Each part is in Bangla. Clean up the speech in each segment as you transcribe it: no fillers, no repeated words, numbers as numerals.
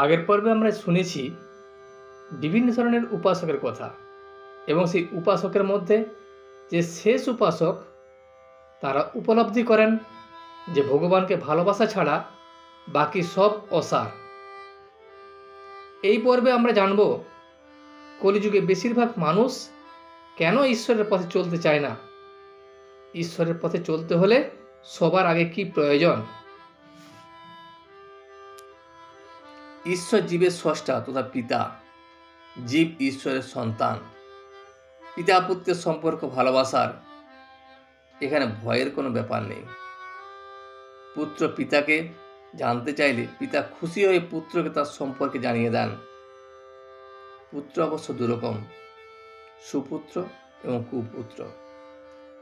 আগের পর্বে আমরা শুনেছি বিভিন্ন ধরনের উপাসকের কথা এবং সেই উপাসকের মধ্যে যে শেষ উপাসক তারা উপলব্ধি করেন যে ভগবানকে ভালোবাসা ছাড়া বাকি সব অসার। এই পর্বে আমরা জানব কলিযুগে বেশিরভাগ মানুষ কেন ঈশ্বরের পথে চলতে চায় না, ঈশ্বরের পথে চলতে হলে সবার আগে কি প্রয়োজন। ঈশ্বর জীবের স্রষ্টা তথা পিতা, জীব ঈশ্বরের সন্তান। পিতা পুত্রের সম্পর্ক ভালোবাসার, এখানে ভয়ের কোনো ব্যাপার নেই। পুত্র পিতাকে জানতে চাইলে পিতা খুশি হয়ে পুত্রকে তার সম্পর্কে জানিয়ে দেন। পুত্র অবশ্য দুরকম, সুপুত্র এবং কুপুত্র।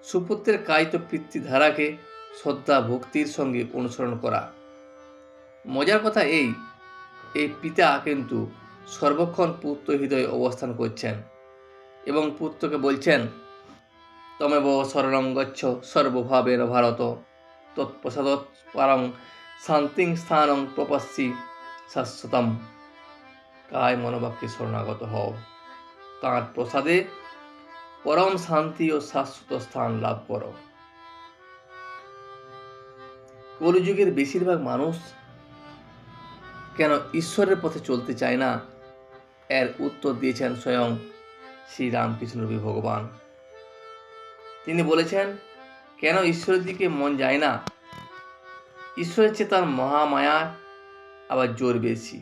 সুপুত্রের কাজ তো পিতৃধারাকে শ্রদ্ধা ভক্তির সঙ্গে অনুসরণ করা। মজার কথা এই পিতা কিন্তু সর্বক্ষণ পুত্র হৃদয়ে অবস্থান করছেন এবং পুত্রকে বলছেন, তমেব শরণং গচ্ছ সর্বভাবের ভারত, তৎপ্রসাদৎ পরং শান্তিং স্থানং প্রপশ্যি শাশ্বতম। কায় মনোবাক্যে শরণাগত হও, তাঁর প্রসাদে পরম শান্তি ও শাশ্বত স্থান লাভ করো। কলিযুগের বেশিরভাগ মানুষ কেন ঈশ্বরের পথে চলতে চায় না, এর উত্তর দিয়েছেন স্বয়ং শ্রী রামকৃষ্ণ ভগবান। তিনি বলেছেন, কেন ঈশ্বরের দিকে মন যায় না? ঈশ্বরের চেয়ে তার মহামায়া আবার জোর বেশি,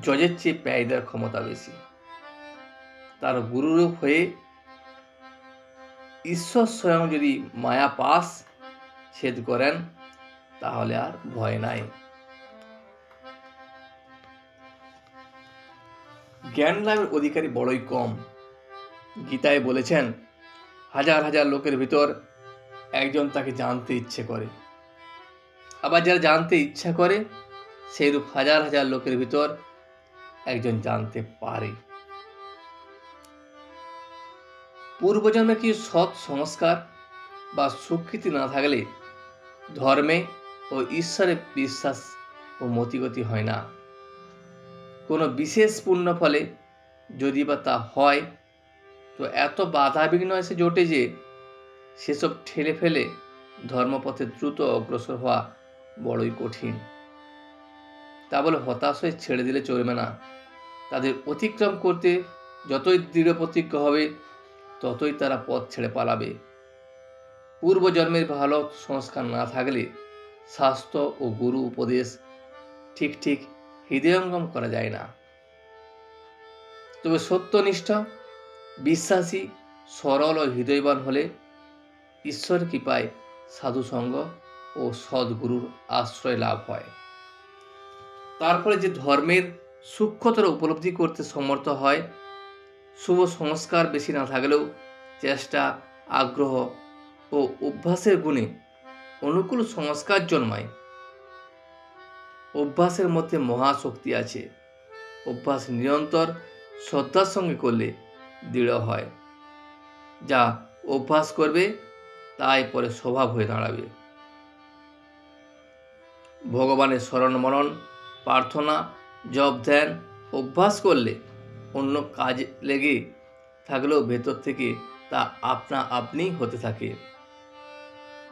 জজের চেয়ে প্যায় দেওয়ার ক্ষমতা বেশি। তার গুরুরূপ হয়ে ঈশ্বর স্বয়ং যদি মায়া পাশ ছেদ করেন, তাহলে আর ভয় নাই। জ্ঞান লাভের অধিকারী বড়ই কম। গীতায় বলেছেন, হাজার হাজার লোকের ভিতর একজন তাকে জানতে ইচ্ছে করে, আবার যারা জানতে ইচ্ছা করে সেইরূপ হাজার হাজার লোকের ভিতর একজন জানতে পারে। পূর্বজন্মে কি সৎ সংস্কার বা স্বীকৃতি না থাকলে ধর্মে ও ঈশ্বরে বিশ্বাস ও মতিগতি হয় না। কোনো বিশেষ পুণ্য ফলে যদি বা তা হয়, তো এত বাধা বিঘ্ন এসে জোটে যে সেসব ঠেলে ফেলে ধর্মপথে দ্রুত অগ্রসর হওয়া বড়ই কঠিন। তা বলে হতাশ হয়ে ছেড়ে দিলে চলবে না। তাদের অতিক্রম করতে যতই দৃঢ় প্রতিজ্ঞ হবে, ততই তারা পথ ছেড়ে পালাবে। পূর্বজন্মের ভালো সংস্কার না থাকলে শাস্ত্র ও গুরু উপদেশ ঠিক ঠিক হৃদয়ঙ্গম করা যায় না। তবে সত্যনিষ্ঠ, বিশ্বাসী, সরল ও হৃদয়বান হলে ঈশ্বর কৃপায় সাধুসঙ্গ ও সদ্গুরুর আশ্রয় লাভ হয়। তারপরে যে ধর্মের সূক্ষ্মতর উপলব্ধি করতে সমর্থ হয়, শুভ সংস্কার বেশি না থাকলেও চেষ্টা, আগ্রহ ও অভ্যাসের গুণে অনুকূল সংস্কার জন্মায়। অভ্যাসের মধ্যে মহাশক্তি আছে। অভ্যাস নিরন্তর শ্রদ্ধার সঙ্গে করলে দৃঢ় হয়। যা অভ্যাস করবে তাই পরে স্বভাব হয়ে দাঁড়াবে। ভগবানের স্মরণ মনন, প্রার্থনা, জপ ধ্যান অভ্যাস করলে অন্য কাজ লেগে থাকলেও ভেতর থেকে তা আপনা আপনি হতে থাকে।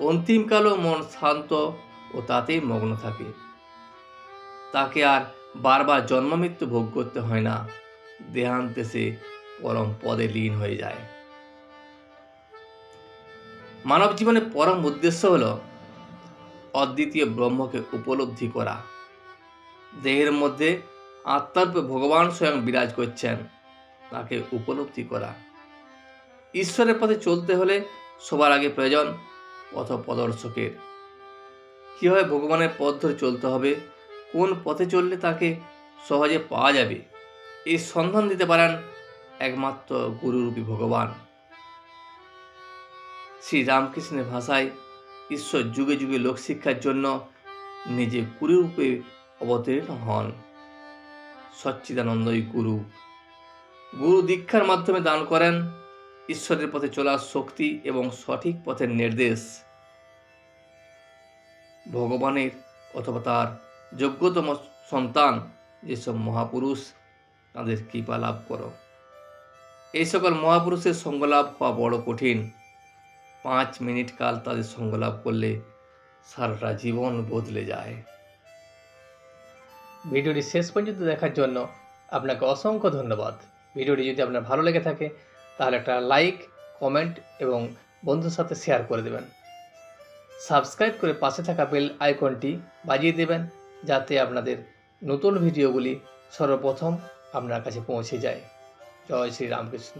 অন্তিমকালও মন শান্ত ও তাতেই মগ্ন থাকে। তাকে আর বারবার জন্মমৃত্যু ভোগ করতে হয় না। দেহান্তে সে পরম পদে লীন হয়ে যায়। মানব জীবনের পরম উদ্দেশ্য হল অদ্বিতীয় ব্রহ্মকে উপলব্ধি করা। দেহের মধ্যে আত্মারূপে ভগবান স্বয়ং বিরাজ করছেন, তাকে উপলব্ধি করা। ঈশ্বরের পথে চলতে হলে সবার আগে প্রয়োজন পথপ্রদর্শকের। কীভাবে ভগবানের পথ ধরে চলতে হবে, কোন পথে চললে তাকে সহজে পাওয়া যাবে, এই সন্ধান দিতে পারেন একমাত্র গুরুরূপী ভগবান। শ্রী রামকৃষ্ণের ভাষায়, ঈশ্বর যুগে যুগে লোকশিক্ষার জন্য নিজে গুরুরূপে অবতীর্ণ হন। সচ্চিদানন্দই গুরু। গুরু দীক্ষার মাধ্যমে দান করেন ঈশ্বরের পথে চলার শক্তি এবং সঠিক পথের নির্দেশ। ভগবানের অথবা তার যোগ্যতম সন্তান যেসব মহাপুরুষ, তাদের কৃপা লাভ করো। এই সকল মহাপুরুষের সঙ্গলাভ হওয়া বড় কঠিন। 5 মিনিট কাল তাদের সঙ্গলাভ করলে সারাটা জীবন বদলে যায়। ভিডিওটি শেষ পর্যন্ত দেখার জন্য আপনাকে অসংখ্য ধন্যবাদ। ভিডিওটি যদি আপনার ভালো লেগে থাকে তাহলে একটা লাইক, কমেন্ট এবং বন্ধুর সাথে শেয়ার করে দেবেন। সাবস্ক্রাইব করে পাশে থাকা বেল আইকনটি বাজিয়ে দেবেন, যাতে আপনাদের নতুন ভিডিওগুলি সর্বপ্রথম আপনার কাছে পৌঁছে যায়। জয় শ্রী রামকৃষ্ণ।